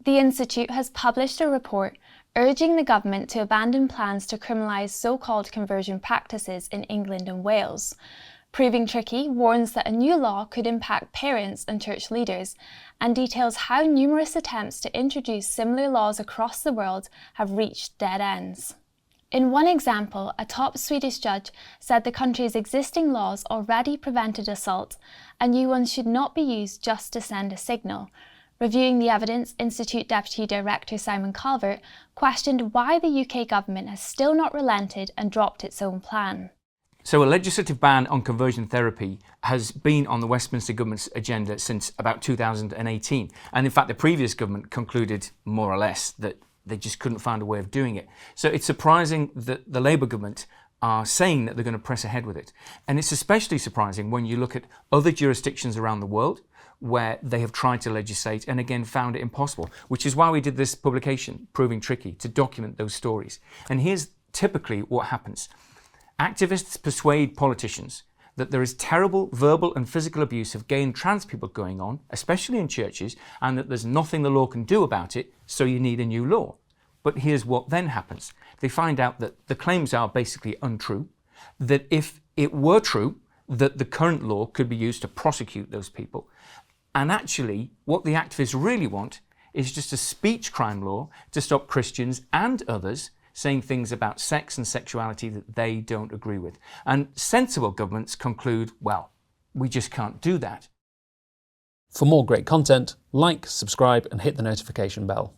The Institute has published a report urging the government to abandon plans to criminalise so-called conversion practices in England and Wales. Proving Tricky warns that a new law could impact parents and church leaders, and details how numerous attempts to introduce similar laws across the world have reached dead ends. In one example, a top Swedish judge said the country's existing laws already prevented assault, and new ones should not be used just to send a signal. Reviewing the evidence, Institute Deputy Director Simon Calvert questioned why the UK government has still not relented and dropped its own plan. So a legislative ban on conversion therapy has been on the Westminster government's agenda since about 2018. And in fact, the previous government concluded more or less that they just couldn't find a way of doing it. So it's surprising that the Labour government are saying that they're going to press ahead with it. And it's especially surprising when you look at other jurisdictions around the world where they have tried to legislate and again found it impossible, which is why we did this publication, Proving Tricky, to document those stories. And here's typically what happens. Activists persuade politicians that there is terrible verbal and physical abuse of gay and trans people going on, especially in churches, and that there's nothing the law can do about it, so you need a new law. But here's what then happens. They find out that the claims are basically untrue, that if it were true, that the current law could be used to prosecute those people. And actually, what the activists really want is just a speech crime law to stop Christians and others saying things about sex and sexuality that they don't agree with. And sensible governments conclude, well, we just can't do that. For more great content, like, subscribe and hit the notification bell.